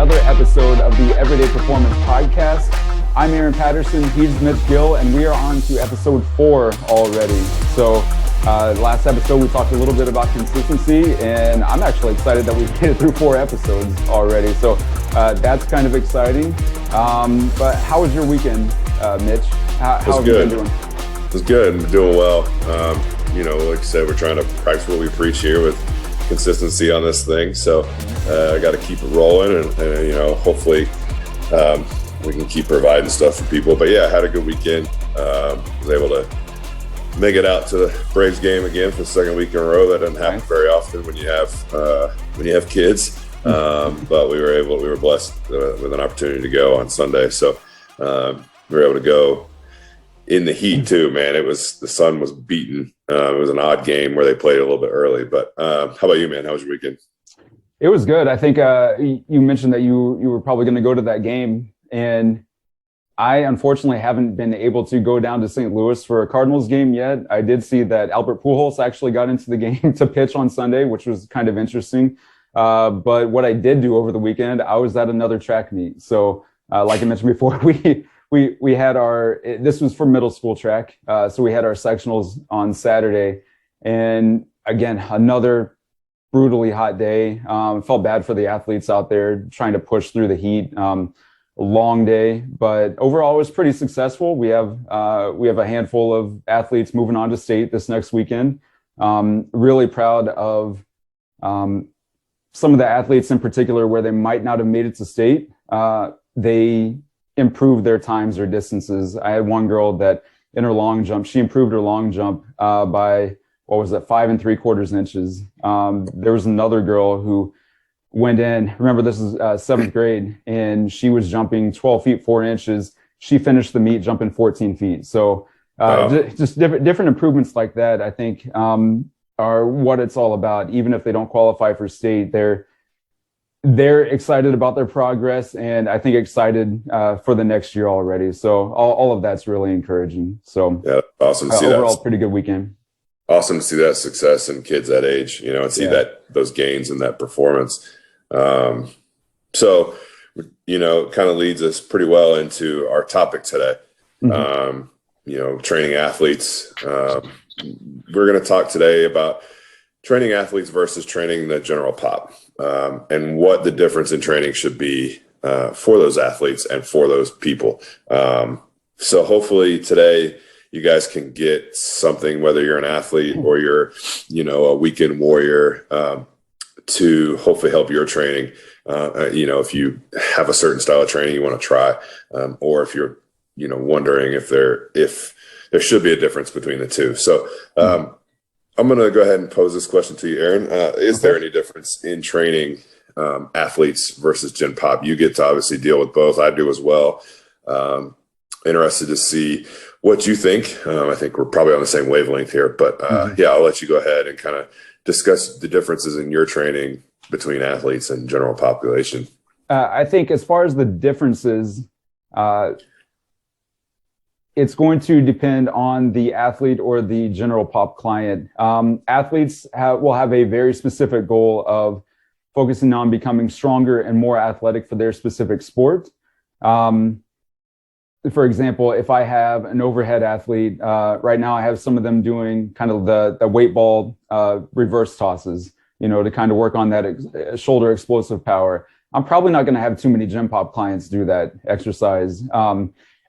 another episode of the Everyday Performance Podcast. I'm Aaron Patterson, he's Mitch Gill, and we are on to episode 4 already. So last episode we talked a little bit about consistency, and I'm actually excited that we've made it through 4 episodes already. So that's kind of exciting. But how was your weekend, Mitch? How have you been doing? It was good. I'm doing well. Like I said, we're trying to practice what we preach here with consistency on this thing. So I got to keep it rolling, and hopefully we can keep providing stuff for people. But yeah, I had a good weekend. Was able to make it out to the Braves game again for the second week in a row. That doesn't happen very often when you have kids. But we were blessed with an opportunity to go on Sunday. So we were able to go in the heat too, man. The sun was beaten. It was an odd game where they played a little bit early. But how about you, man? How was your weekend? It was good. I think you mentioned that you were probably going to go to that game, and I unfortunately haven't been able to go down to St. Louis for a Cardinals game yet. I did see that Albert Pujols actually got into the game to pitch on Sunday, which was kind of interesting. But what I did do over the weekend, I was at another track meet. So like I mentioned before, we had this was for middle school track. So we had our sectionals on Saturday, and again, another brutally hot day. Felt bad for the athletes out there trying to push through the heat. A long day, but overall it was pretty successful. We have a handful of athletes moving on to state this next weekend. Really proud of some of the athletes in particular where they might not have made it to state. They improved their times or distances. I had one girl that in her long jump, she improved her long jump by 5 3/4 inches. There was another girl who went in, remember this is 7th grade, and she was jumping 12 feet 4 inches. She finished the meet jumping 14 feet. So just different improvements like that, I think, are what it's all about. Even if they don't qualify for state, they're excited about their progress, and I think excited for the next year already. So all of that's really encouraging. So yeah, awesome to see overall, that. pretty good weekend. Awesome to see that success in kids that age, and see those gains and that performance. So kind of leads us pretty well into our topic today. Training athletes. We're going to talk today about training athletes versus training the general pop, and what the difference in training should be for those athletes and for those people. So hopefully today you guys can get something, whether you're an athlete or you're, a weekend warrior, to hopefully help your training. If you have a certain style of training you want to try, or if you're, wondering if there should be a difference between the two. So I'm going to go ahead and pose this question to you, Aaron. Is there any difference in training athletes versus gen pop? You get to obviously deal with both. I do as well. Interested to see what you think. I think we're probably on the same wavelength here, but I'll let you go ahead and kind of discuss the differences in your training between athletes and general population. I think as far as the differences, it's going to depend on the athlete or the general pop client. Athletes will have a very specific goal of focusing on becoming stronger and more athletic for their specific sport. For example, if I have an overhead athlete, right now I have some of them doing kind of the weight ball reverse tosses, to kind of work on that shoulder explosive power. I'm probably not going to have too many gym pop clients do that exercise,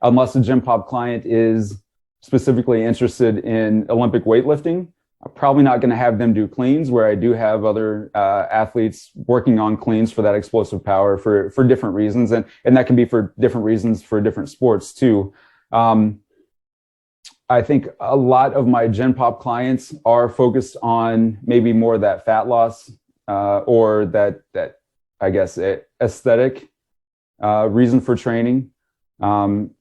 unless the gym pop client is specifically interested in Olympic weightlifting. I'm probably not going to have them do cleans, where I do have other athletes working on cleans for that explosive power for different reasons. And that can be for different reasons for different sports too. I think a lot of my gen pop clients are focused on maybe more of that fat loss or that I guess aesthetic reason for training.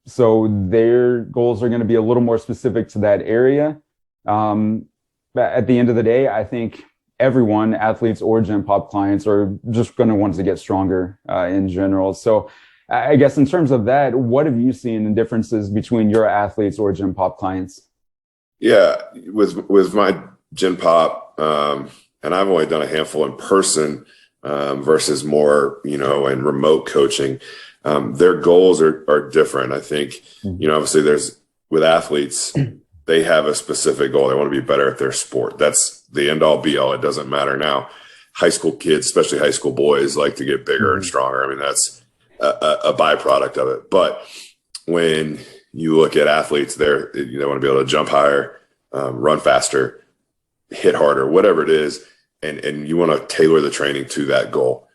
So their goals are going to be a little more specific to that area. But at the end of the day, I think everyone, athletes or gen pop clients, are just going to want to get stronger in general. So I guess in terms of that, what have you seen in differences between your athletes or gen pop clients? Yeah, with my gen pop, and I've only done a handful in person. versus more, and remote coaching. Their goals are different. I think, obviously with athletes, they have a specific goal. They want to be better at their sport. That's the end all be all. It doesn't matter now. High school kids, especially high school boys, like to get bigger and stronger. I mean, that's a byproduct of it. But when you look at athletes, they want to be able to jump higher, run faster, hit harder, whatever it is. And you want to tailor the training to that goal.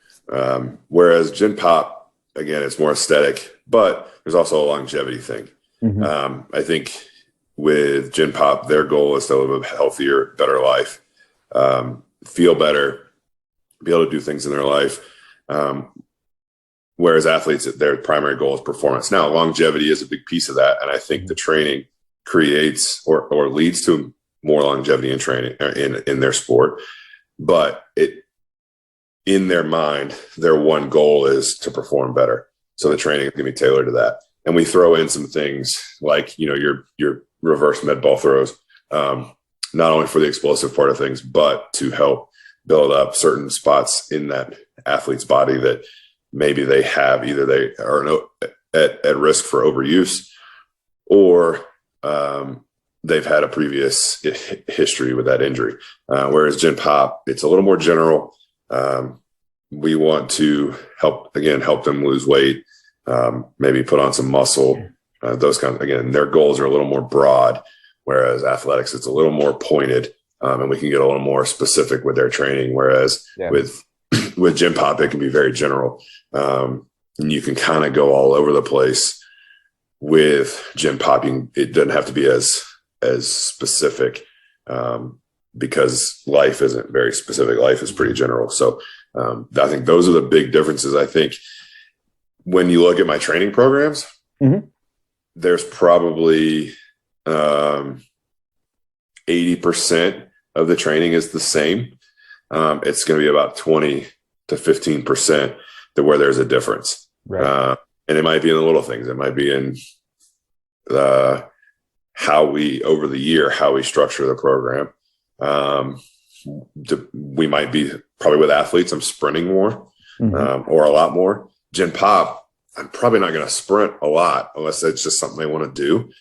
Whereas Gen Pop, again, it's more aesthetic, but there's also a longevity thing. I think with Gen Pop, their goal is to live a healthier, better life, feel better, be able to do things in their life. Whereas athletes, their primary goal is performance. Now, longevity is a big piece of that. And I think the training creates or leads to more longevity in training in their sport. But in their mind, their one goal is to perform better. So the training is going to be tailored to that. And we throw in some things like, your reverse med ball throws, not only for the explosive part of things, but to help build up certain spots in that athlete's body that maybe they have, either they are at risk for overuse, or they've had a previous history with that injury. Whereas Gen Pop, it's a little more general. We want to help them lose weight, maybe put on some muscle, those kinds. Again, their goals are a little more broad, whereas athletics, it's a little more pointed, and we can get a little more specific with their training. Whereas with Gen Pop, it can be very general, and you can kind of go all over the place. With Gen Pop, it doesn't have to be as specific, because life isn't very specific. Life is pretty general. So I think those are the big differences. I think when you look at my training programs, there's probably 80% of the training is the same. It's going to be about 20 to 15% where there's a difference. Right. And it might be in the little things. It might be in how we structure the program. We might be probably with athletes, I'm sprinting more, or a lot more. Gen Pop, I'm probably not going to sprint a lot unless it's just something they want to do.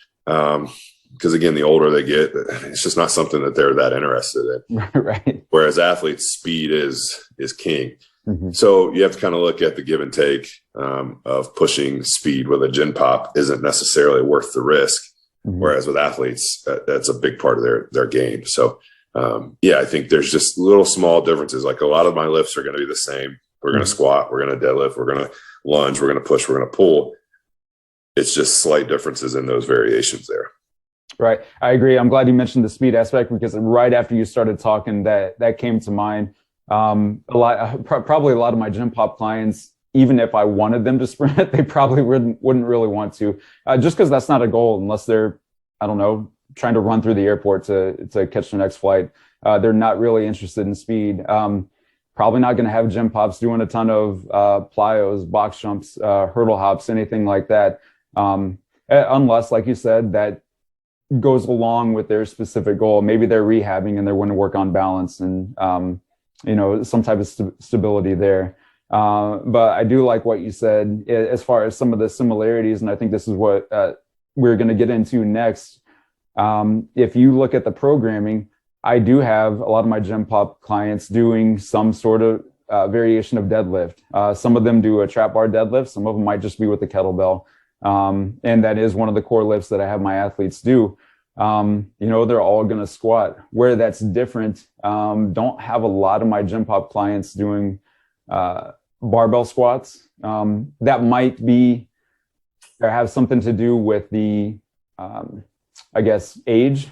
Because again, the older they get, it's just not something that they're that interested in. Right. Whereas athletes, speed is king. So you have to kind of look at the give and take of pushing speed with a Gen Pop isn't necessarily worth the risk. Whereas with athletes, that's a big part of their game. So I think there's just little small differences. Like a lot of my lifts are going to be the same. We're going to squat, we're going to deadlift, we're going to lunge, we're going to push, we're going to pull. It's just slight differences in those variations there. Right. I agree. I'm glad you mentioned the speed aspect, because right after you started talking, that came to mind. Probably a lot of my Gen Pop clients, even if I wanted them to sprint, they probably wouldn't really want to, just because that's not a goal unless they're, I don't know, trying to run through the airport to catch the next flight. They're not really interested in speed. Probably not going to have Gen Pops doing a ton of plyos, box jumps, hurdle hops, anything like that. Unless, like you said, that goes along with their specific goal. Maybe they're rehabbing and they're going to work on balance and, some type of stability there. But I do like what you said as far as some of the similarities. And I think this is what we're going to get into next. If you look at the programming, I do have a lot of my Gen Pop clients doing some sort of variation of deadlift. Some of them do a trap bar deadlift. Some of them might just be with the kettlebell. And that is one of the core lifts that I have my athletes do. They're all going to squat. Where that's different, don't have a lot of my Gen Pop clients doing barbell squats. That might be or have something to do with the, age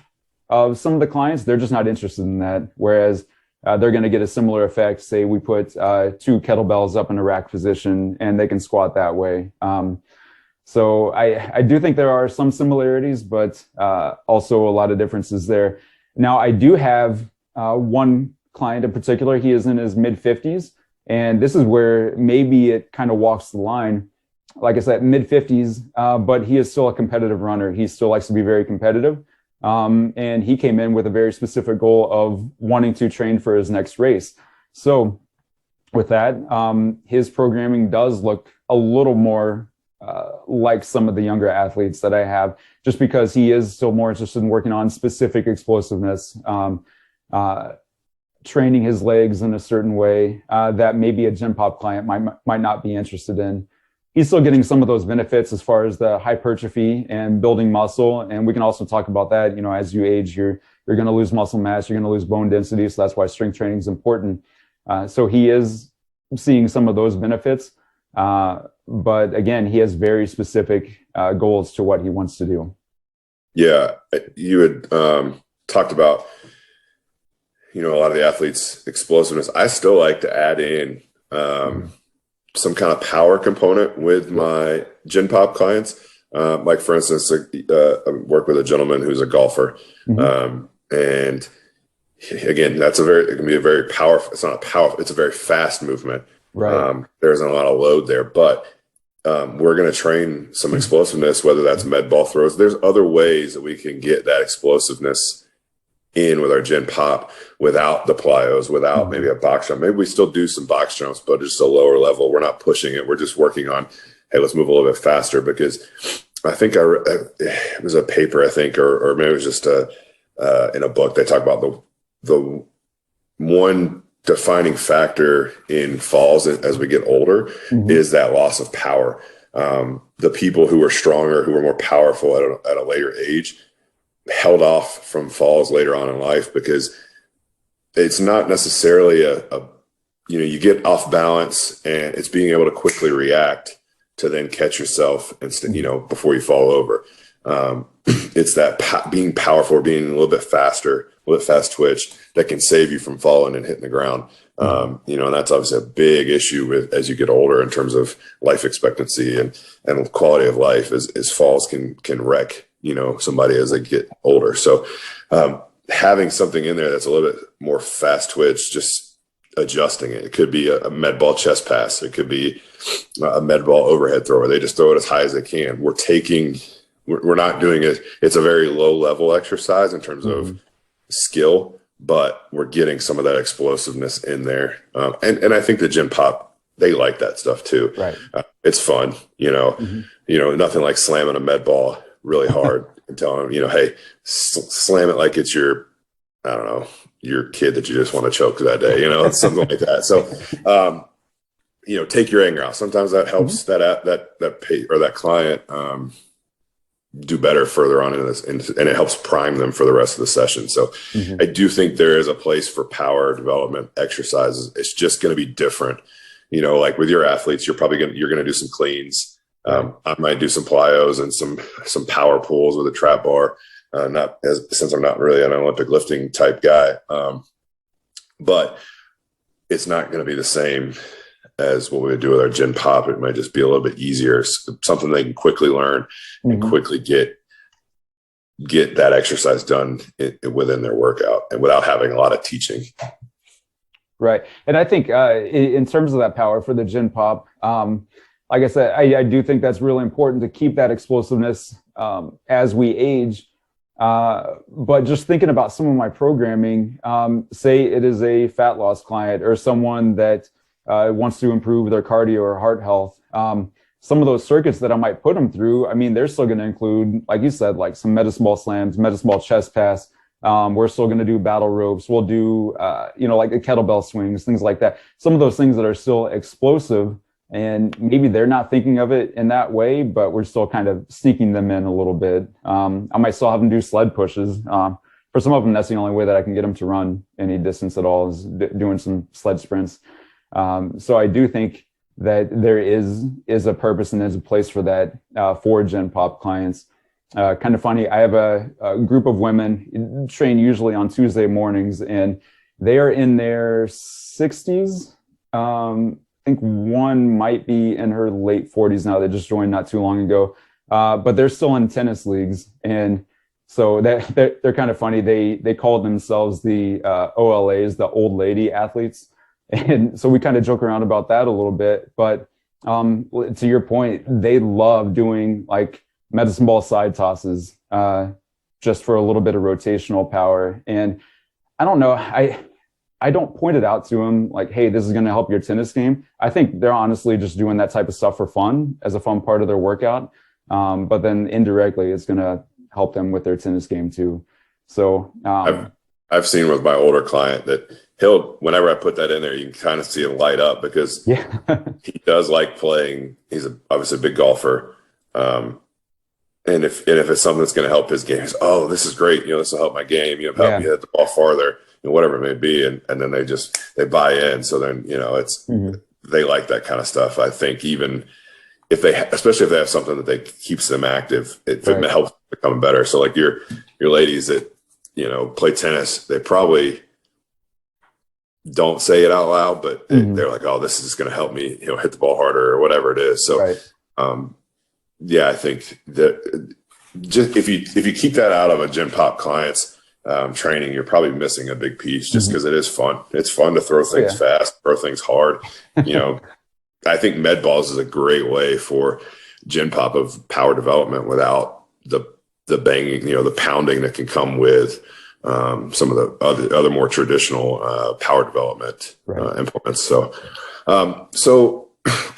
of some of the clients. They're just not interested in that. Whereas they're going to get a similar effect. Say we put 2 kettlebells up in a rack position and they can squat that way. So I do think there are some similarities, but also a lot of differences there. Now, I do have one client in particular. He is in his mid-50s, and this is where maybe it kind of walks the line. Like I said, mid-50s, but he is still a competitive runner. He still likes to be very competitive. And he came in with a very specific goal of wanting to train for his next race. So with that. His programming does look a little more like some of the younger athletes that I have, just because he is still more interested in working on specific explosiveness, uh, training his legs in a certain way that maybe a gym pop client might not be interested in. He's still getting some of those benefits as far as the hypertrophy and building muscle, and we can also talk about that. You know, as you age, you're going to lose muscle mass, you're going to lose bone density, so that's why strength training is important. So he is seeing some of those benefits. But again, he has very specific goals to what he wants to do. Yeah, you had talked about, a lot of the athletes' explosiveness. I still like to add in some kind of power component with my Gen Pop clients. Like, for instance, I work with a gentleman who's a golfer. And again, it can be a very powerful, it's not a powerful, it's a very fast movement. Right. There isn't a lot of load there, but we're going to train some explosiveness, whether that's med ball throws. There's other ways that we can get that explosiveness in with our Gen Pop without the plyos, without maybe a box jump. Maybe we still do some box jumps, but just a lower level. We're not pushing it. We're just working on, hey, let's move a little bit faster, because I think it was a paper, I think, or maybe it was just in a book. They talk about the one defining factor in falls as we get older is that loss of power. The people who are stronger, who are more powerful at a later age, held off from falls later on in life, because it's not necessarily you get off balance, and it's being able to quickly react to then catch yourself before you fall over. It's that being powerful, being a little bit faster, a little bit fast twitch that can save you from falling and hitting the ground. And that's obviously a big issue as you get older in terms of life expectancy and quality of life, as falls can wreck, somebody as they get older. So having something in there that's a little bit more fast twitch, just adjusting it. It could be a med ball chest pass. It could be a med ball overhead throw, where they just throw it as high as they can. We're not doing it. It's a very low level exercise in terms of skill, but we're getting some of that explosiveness in there. And I think the Gen Pop, they like that stuff too. Right. It's fun, nothing like slamming a med ball really hard and telling them, hey, slam it like it's your kid that you just want to choke that day, something like that. So, take your anger out. Sometimes that helps that client do better further on in this, and it helps prime them for the rest of the session. So I do think there is a place for power development exercises. It's just going to be different. Like with your athletes, you're going to do some cleans. I might do some plyos and some power pulls with a trap bar. Since I'm not really an Olympic lifting type guy, but it's not going to be the same as what we would do with our Gen Pop. It might just be a little bit easier, something they can quickly learn and quickly get that exercise done within their workout, and without having a lot of teaching. Right. And I think in terms of that power for the Gen Pop, like I said, I do think that's really important to keep that explosiveness as we age. But just thinking about some of my programming, say it is a fat loss client or someone that wants to improve their cardio or heart health. Some of those circuits that I might put them through, I mean, they're still going to include, like you said, like some medicine ball slams, medicine ball chest pass. We're still going to do battle ropes. We'll do, like the kettlebell swings, things like that. Some of those things that are still explosive, and maybe they're not thinking of it in that way, but we're still kind of sneaking them in a little bit. I might still have them do sled pushes. For some of them, that's the only way that I can get them to run any distance at all, is doing some sled sprints. So I do think that there is a purpose and there's a place for that for Gen Pop clients. Kind of funny, I have a group of women train usually on Tuesday mornings, and they are in their 60s. I think one might be in her late 40s now. They just joined not too long ago, but they're still in tennis leagues. And so they're kind of funny. They call themselves the OLAs, the old lady athletes. And so we kind of joke around about that a little bit. But to your point, they love doing like medicine ball side tosses just for a little bit of rotational power. And I don't know, I don't point it out to them like, hey, this is going to help your tennis game. I think they're honestly just doing that type of stuff for fun, as a fun part of their workout. But then indirectly, it's going to help them with their tennis game too. So I've seen with my older client that whenever I put that in there, you can kind of see him light up because yeah, he does like playing. He's obviously a big golfer. And if it's something that's going to help his game, he's, oh, this is great. This will help my game. Help yeah. me hit the ball farther, whatever it may be. And then they buy in. So then, they like that kind of stuff. I think even especially if they have something that keeps them active, it helps become better. So like your ladies that, play tennis, they probably don't say it out loud, but they're like, oh, this is going to help me, hit the ball harder or whatever it is. So, yeah, I think that just if you keep that out of a gym pop client's training, you're probably missing a big piece just because it is fun. It's fun to throw things fast, throw things hard. I think med balls is a great way for gym pop of power development without the banging, the pounding that can come with some of the other more traditional power development implements. So,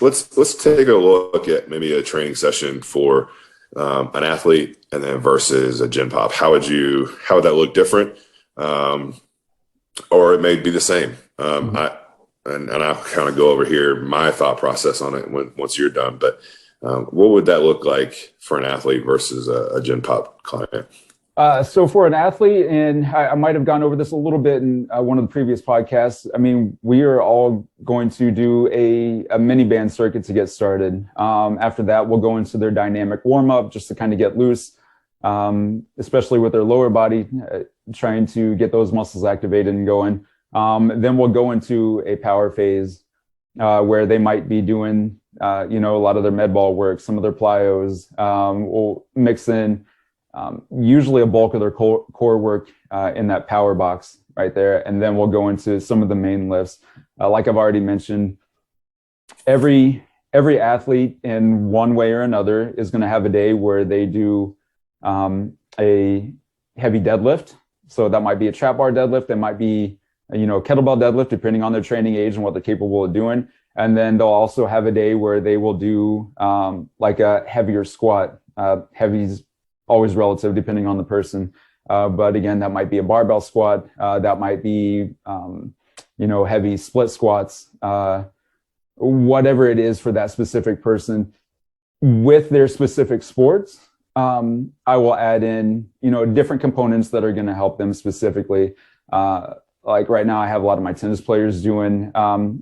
let's take a look at maybe a training session for an athlete and then versus a gym pop. How would that look different? Or it may be the same. I'll kind of go over here my thought process on it once you're done. But what would that look like for an athlete versus a gym pop client? So for an athlete, and I might have gone over this a little bit in one of the previous podcasts. I mean, we are all going to do a mini band circuit to get started. After that, we'll go into their dynamic warm up just to kind of get loose, especially with their lower body, trying to get those muscles activated and going. Then we'll go into a power phase where they might be doing, a lot of their med ball work, some of their plyos. We'll mix in usually a bulk of their core work in that power box right there. And then we'll go into some of the main lifts. Like I've already mentioned, every athlete in one way or another is going to have a day where they do a heavy deadlift. So that might be a trap bar deadlift. That might be, kettlebell deadlift, depending on their training age and what they're capable of doing. And then they'll also have a day where they will do like a heavier squat. Heavy's always relative depending on the person. But again, that might be a barbell squat. That might be, heavy split squats, whatever it is for that specific person. With their specific sports, I will add in, different components that are going to help them specifically. Like right now, I have a lot of my tennis players doing,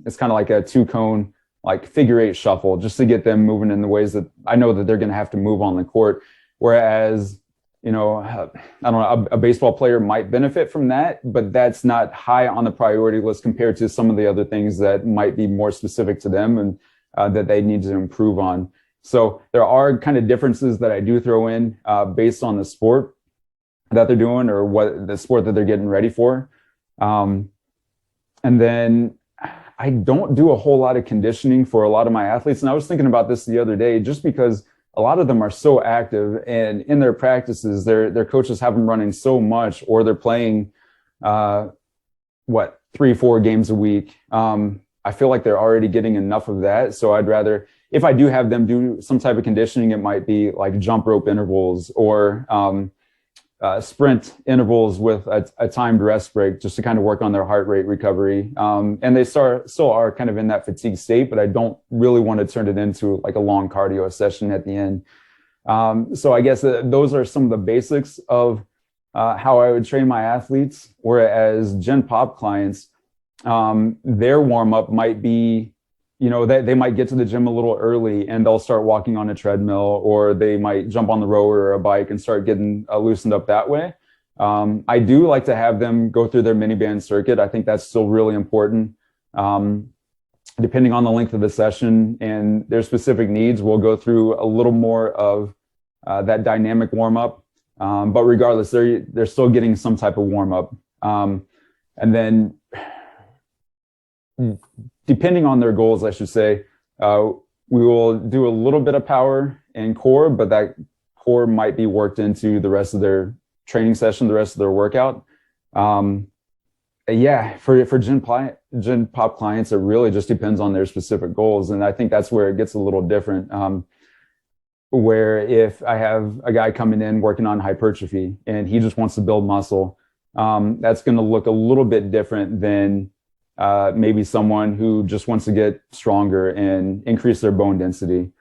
it's kind of like a 2-cone, like figure 8 shuffle, just to get them moving in the ways that I know that they're going to have to move on the court. Whereas, I don't know, a baseball player might benefit from that, but that's not high on the priority list compared to some of the other things that might be more specific to them and that they need to improve on. So there are kind of differences that I do throw in based on the sport that they're doing or what the sport that they're getting ready for. And then I don't do a whole lot of conditioning for a lot of my athletes. And I was thinking about this the other day, just because a lot of them are so active and in their practices, their coaches have them running so much, or they're playing, 3-4 games a week. I feel like they're already getting enough of that. So I'd rather, if I do have them do some type of conditioning, it might be like jump rope intervals or sprint intervals with a timed rest break, just to kind of work on their heart rate recovery. And they still are kind of in that fatigue state, but I don't really want to turn it into like a long cardio session at the end. So I guess those are some of the basics of how I would train my athletes. Whereas Gen Pop clients, their warm up might be, they might get to the gym a little early and they'll start walking on a treadmill, or they might jump on the rower or a bike and start getting loosened up that way. I do like to have them go through their mini band circuit. I think that's still really important. Depending on the length of the session and their specific needs, we'll go through a little more of that dynamic warm up. But regardless, they're still getting some type of warm up. And then depending on their goals, I should say, we will do a little bit of power and core, but that core might be worked into the rest of their training session, the rest of their workout. And Yeah, for Gen Pop clients, it really just depends on their specific goals, and I think that's where it gets a little different. Where if I have a guy coming in working on hypertrophy and he just wants to build muscle, that's going to look a little bit different than maybe someone who just wants to get stronger and increase their bone density.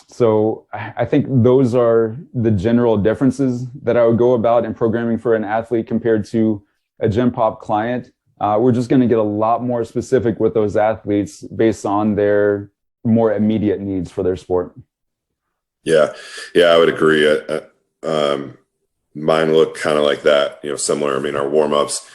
So I think those are the general differences that I would go about in programming for an athlete compared to a Gen Pop client. We're just going to get a lot more specific with those athletes based on their more immediate needs for their sport. Yeah, I would agree. Mine look kind of like that, similar. I mean, our warm-ups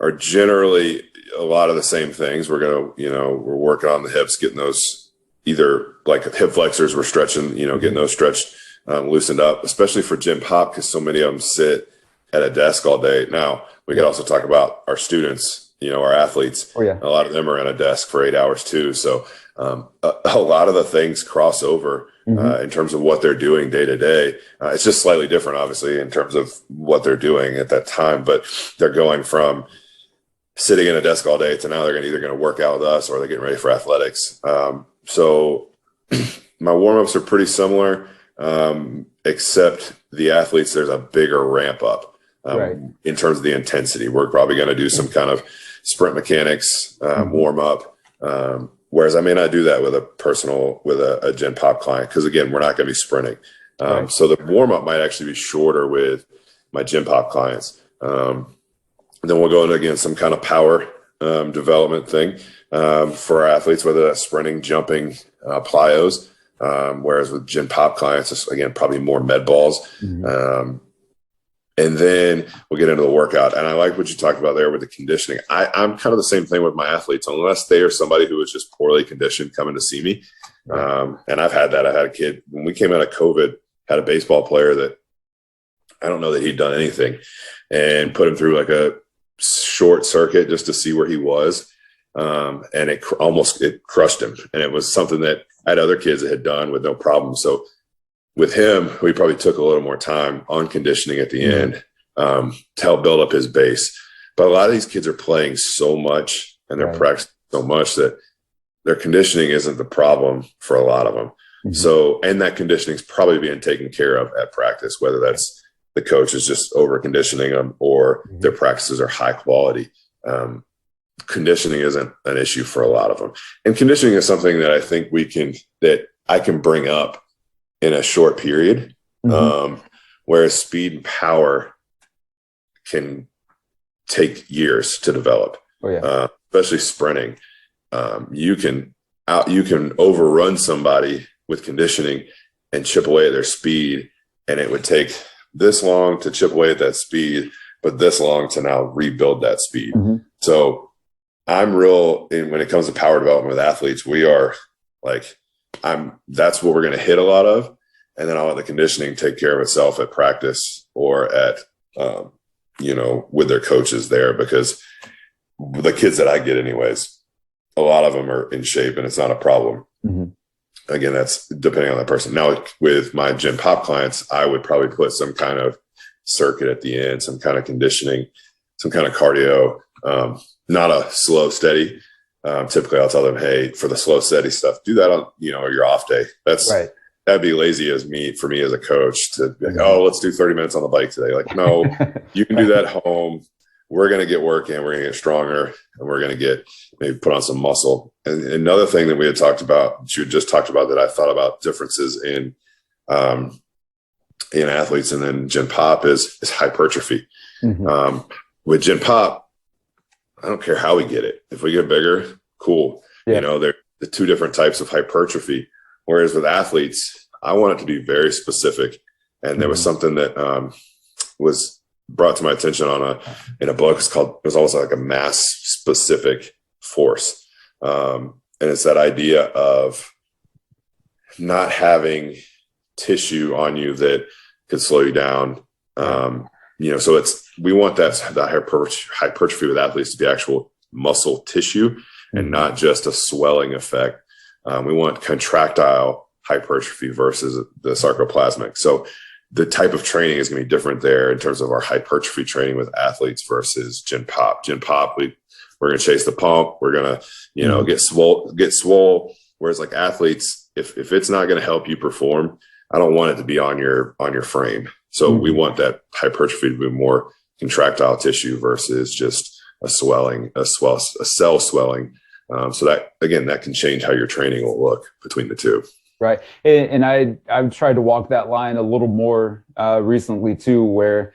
are generally a lot of the same things. We're working on the hips, getting those either like hip flexors, we're stretching, getting those stretched, loosened up, especially for Gen Pop, because so many of them sit at a desk all day. Now, we could also talk about our students, our athletes. Oh, yeah. A lot of them are at a desk for 8 hours too. So a lot of the things cross over in terms of what they're doing day to day. It's just slightly different, obviously, in terms of what they're doing at that time. But they're going from sitting in a desk all day to now they're either going to work out with us or they're getting ready for athletics. So my warm-ups are pretty similar, except the athletes, there's a bigger ramp up in terms of the intensity. We're probably going to do some kind of sprint mechanics, warm up. Whereas I may not do that with a Gen Pop client, because again, we're not going to be sprinting. So the warm up might actually be shorter with my Gen Pop clients. Then we'll go into, again, some kind of power development thing for our athletes, whether that's sprinting, jumping, plyos. Whereas with Gen Pop clients, it's, again, probably more med balls. And then we'll get into the workout. And I like what you talked about there with the conditioning. I'm kind of the same thing with my athletes, unless they are somebody who is just poorly conditioned coming to see me. And I've had that. I had a kid, when we came out of COVID, had a baseball player that I don't know that he'd done anything, and put him through like a short circuit just to see where he was. And it crushed him. And it was something that I had other kids that had done with no problem. So with him, we probably took a little more time on conditioning at the end to help build up his base. But a lot of these kids are playing so much and they're practicing so much that their conditioning isn't the problem for a lot of them. So, and that conditioning is probably being taken care of at practice, whether that's the coach is just over conditioning them or their practices are high quality. Conditioning isn't an issue for a lot of them. And conditioning is something that I think that I can bring up in a short period, whereas speed and power can take years to develop. Especially sprinting. You can overrun somebody with conditioning and chip away at their speed, and it would take this long to chip away at that speed, but this long to now rebuild that speed. So I'm when it comes to power development with athletes, we are like, that's what we're going to hit a lot of. And then I'll let the conditioning take care of itself at practice or at, with their coaches there, because the kids that I get anyways, a lot of them are in shape and it's not a problem. Again, that's depending on that person. Now with my Gen Pop clients, I would probably put some kind of circuit at the end, some kind of conditioning, some kind of cardio, not a slow, steady. Typically I'll tell them, hey, for the slow, steady stuff, do that on, your off day. That'd be lazy for me as a coach to be like, oh, let's do 30 minutes on the bike today. Like, no, you can do that at home. We're going to get work in, we're going to get stronger, and we're going to maybe put on some muscle. And another thing that we had talked about, that you just talked about, that I thought about differences in athletes and then Gen Pop is hypertrophy. With Gen Pop, I don't care how we get it. If we get bigger, cool. They're the two different types of hypertrophy. Whereas with athletes, I want it to be very specific. And there was something that was brought to my attention in a book. It was almost like a mass specific force. And it's that idea of not having tissue on you that could slow you down. So we want that hypertrophy with athletes to be actual muscle tissue and not just a swelling effect. We want contractile hypertrophy versus the sarcoplasmic. So the type of training is going to be different there in terms of our hypertrophy training with athletes versus gen pop. Gen pop, we're going to chase the pump. We're going to, get swole. Whereas like athletes, if it's not going to help you perform, I don't want it to be on your frame. So we want that hypertrophy to be more contractile tissue versus just a cell swelling. So that can change how your training will look between the two. Right. And I've tried to walk that line a little more recently too, where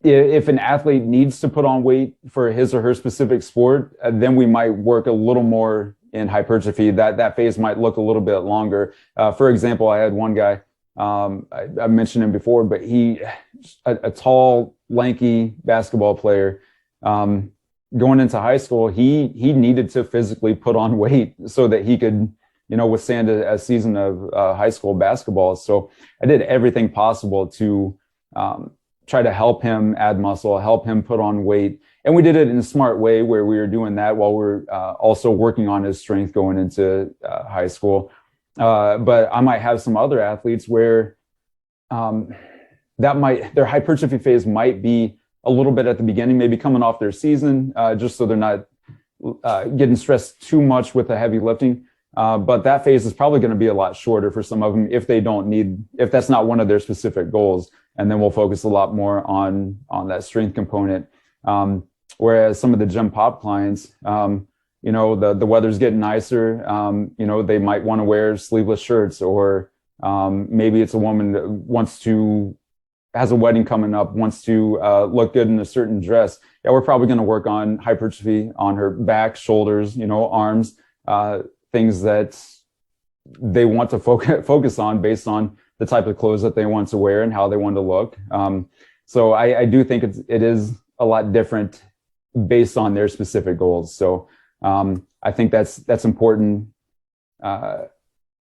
if an athlete needs to put on weight for his or her specific sport, then we might work a little more in hypertrophy. That phase might look a little bit longer. For example, I had one guy, I mentioned him before, but a tall, lanky basketball player, going into high school, he needed to physically put on weight so that he could, withstand a season of high school basketball. So I did everything possible to try to help him add muscle, help him put on weight. And we did it in a smart way where we were doing that while we're also working on his strength going into high school. But I might have some other athletes where their hypertrophy phase might be a little bit at the beginning, maybe coming off their season, just so they're not getting stressed too much with the heavy lifting. But that phase is probably going to be a lot shorter for some of them if that's not one of their specific goals. And then we'll focus a lot more on that strength component. Whereas some of the gym pop clients, the weather's getting nicer. They might want to wear sleeveless shirts, or maybe it's a woman that has a wedding coming up, wants to look good in a certain dress. Yeah, we're probably going to work on hypertrophy on her back, shoulders, arms, things that they want to focus on based on the type of clothes that they want to wear and how they want to look. So I do think it is a lot different based on their specific goals. So I think that's important, an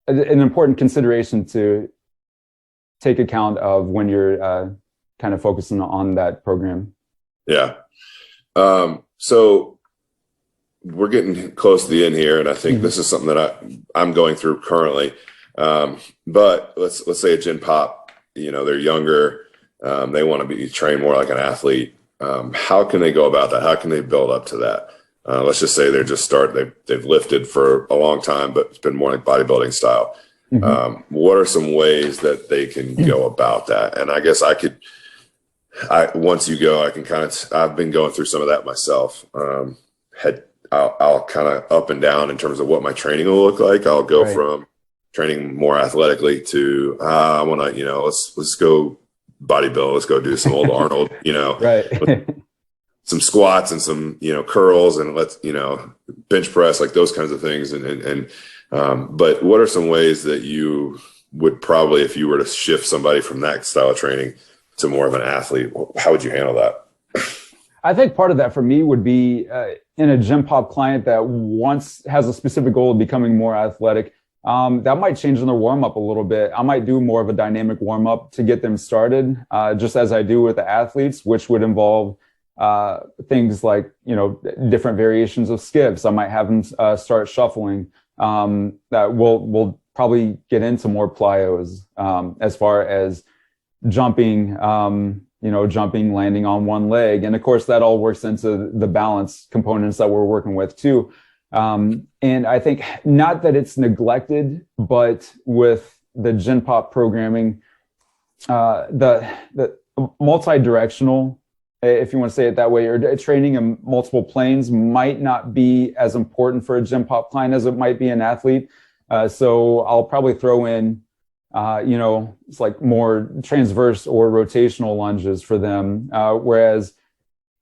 important consideration to take account of when you're kind of focusing on that program. Yeah. So we're getting close to the end here, and I think this is something that I'm going through currently. But let's say a gen pop, they're younger, they want to be trained more like an athlete. How can they go about that? How can they build up to that? Let's just say they've lifted for a long time, but it's been more like bodybuilding style. What are some ways that they can go about that? And I guess once you go, I've been going through some of that myself. I'll kind of up and down in terms of what my training will look like. I'll go from training more athletically to I want to, let's go bodybuild. Let's go do some old Arnold, some squats and some, curls, and let's, bench press, like those kinds of things. But what are some ways that you would probably, if you were to shift somebody from that style of training to more of an athlete, how would you handle that? I think part of that for me would be in a gym pop client that has a specific goal of becoming more athletic. That might change in their warm up a little bit. I might do more of a dynamic warm up to get them started, just as I do with the athletes, which would involve things like, different variations of skips. I might have them start shuffling. That we'll probably get into more plyos as far as jumping, jumping, landing on one leg. And of course, that all works into the balance components that we're working with too. And I think not that it's neglected, but with the gen pop programming, the multi-directional, if you want to say it that way, or training in multiple planes might not be as important for a gen pop client as it might be an athlete. So I'll probably throw in, it's like more transverse or rotational lunges for them. Whereas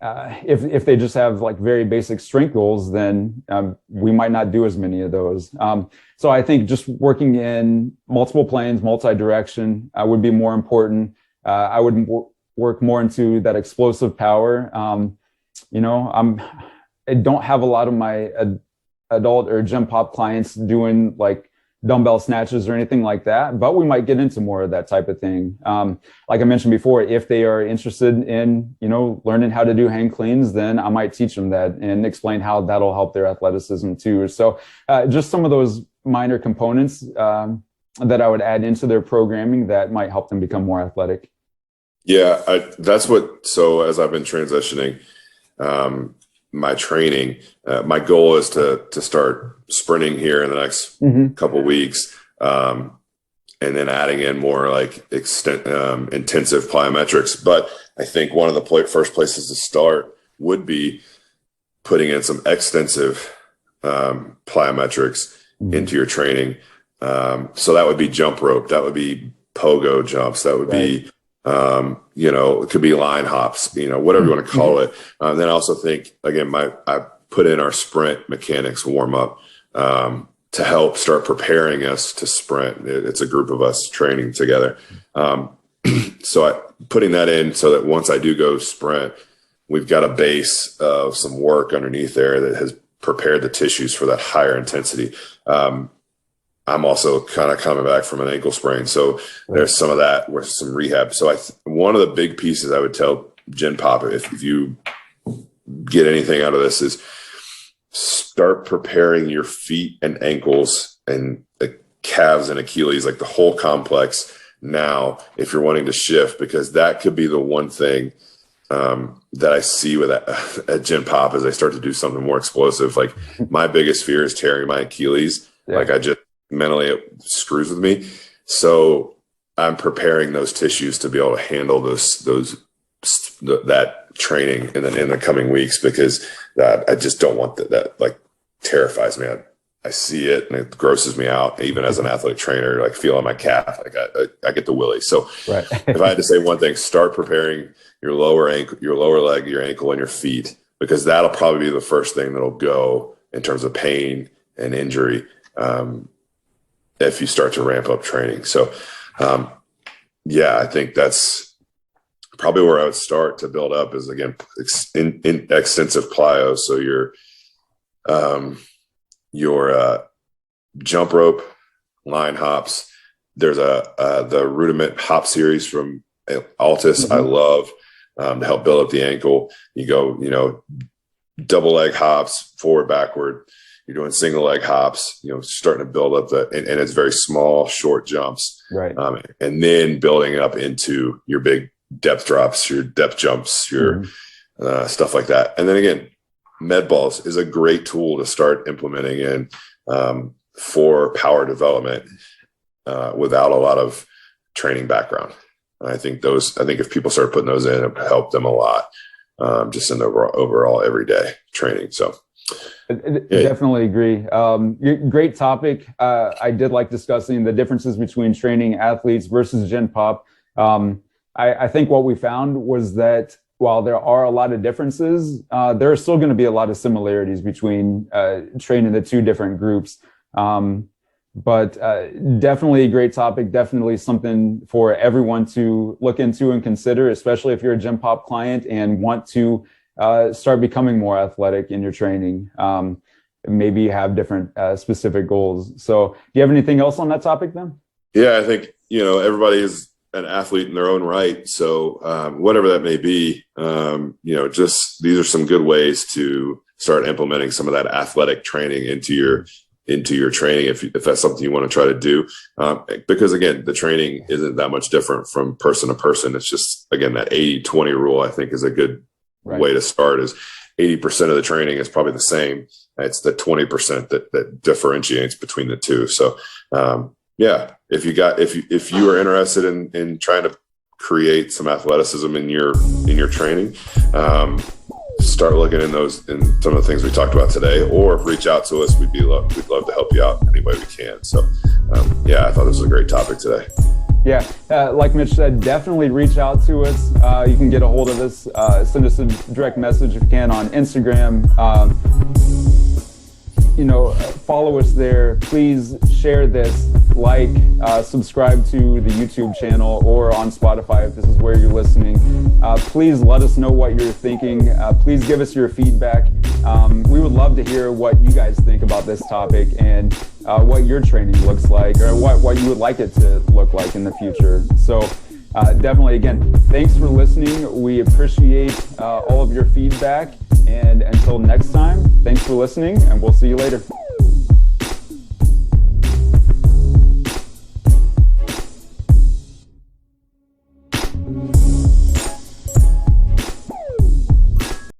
if they just have like very basic strength goals, then we might not do as many of those. So I think just working in multiple planes, multi-direction would be more important. I would work more into that explosive power. I don't have a lot of my adult or gym pop clients doing like dumbbell snatches or anything like that, but we might get into more of that type of thing. Like I mentioned before, if they are interested in, learning how to do hang cleans, then I might teach them that and explain how that'll help their athleticism too. So just some of those minor components that I would add into their programming that might help them become more athletic? Yeah, that's what. So as I've been transitioning my training, my goal is to start sprinting here in the next couple weeks, and then adding in more like intensive plyometrics. But I think one of the first places to start would be putting in some extensive plyometrics into your training. So that would be jump rope, that would be pogo jumps, that would be it could be line hops, whatever you want to call it. Then I also think, again, I put in our sprint mechanics warm up to help start preparing us to sprint. It's a group of us training together. So putting that in so that once I do go sprint, we've got a base of some work underneath there that has prepared the tissues for that higher intensity. I'm also kind of coming back from an ankle sprain, so there's some of that with some rehab. So one of the big pieces I would tell Gen Pop, if you get anything out of this, is start preparing your feet and ankles and the calves and Achilles, like the whole complex now, if you're wanting to shift, because that could be the one thing that I see with at Gen Pop as I start to do something more explosive. Like my biggest fear is tearing my Achilles. Like I just mentally, it screws with me. So I'm preparing those tissues to be able to handle that training in the coming weeks, because I just don't want that like terrifies me. I see it and it grosses me out. Even as an athletic trainer, like feeling my calf, like I get the willies. So if I had to say one thing, start preparing your lower ankle, your lower leg, your ankle, and your feet, because that'll probably be the first thing that'll go in terms of pain and injury if you start to ramp up training. So I think that's probably where I would start to build up, is again in extensive plyo. So your jump rope, line hops. There's the Rudiment hop series from Altus. I love to help build up the ankle. You go, double leg hops, forward, backward. You're doing single leg hops, starting to build up and it's very small, short jumps. Right. And then building up into your big depth drops, your depth jumps, your stuff like that. And then again, med balls is a great tool to start implementing in for power development without a lot of training background. And I think if people start putting those in, it would help them a lot, just in overall everyday training. So definitely agree. Great topic. I did like discussing the differences between training athletes versus Gen Pop. I think what we found was that while there are a lot of differences, there are still going to be a lot of similarities between training the two different groups. But definitely a great topic, definitely something for everyone to look into and consider, especially if you're a Gen Pop client and want to start becoming more athletic in your training. Maybe you have different specific goals. So do you have anything else on that topic then? Yeah, I think, everybody is an athlete in their own right. So whatever that may be, just these are some good ways to start implementing some of that athletic training into your training if that's something you want to try to do. Because again, the training isn't that much different from person to person. It's just, again, that 80-20 rule, I think, is a good way to start. Is 80% of the training is probably the same. It's the 20% that differentiates between the two. So if you are interested in trying to create some athleticism in your training, start looking in some of the things we talked about today, or reach out to us. We'd love to help you out any way we can. So I thought this was a great topic today. Yeah, like Mitch said, definitely reach out to us. You can get a hold of us, send us a direct message if you can on Instagram. Follow us there. Please share this, subscribe to the YouTube channel or on Spotify if this is where you're listening. Please let us know what you're thinking. Please give us your feedback. We would love to hear what you guys think about this topic and what your training looks like, or what you would like it to look like in the future. So definitely, again, thanks for listening. We appreciate all of your feedback. And until next time, thanks for listening, and we'll see you later. soon.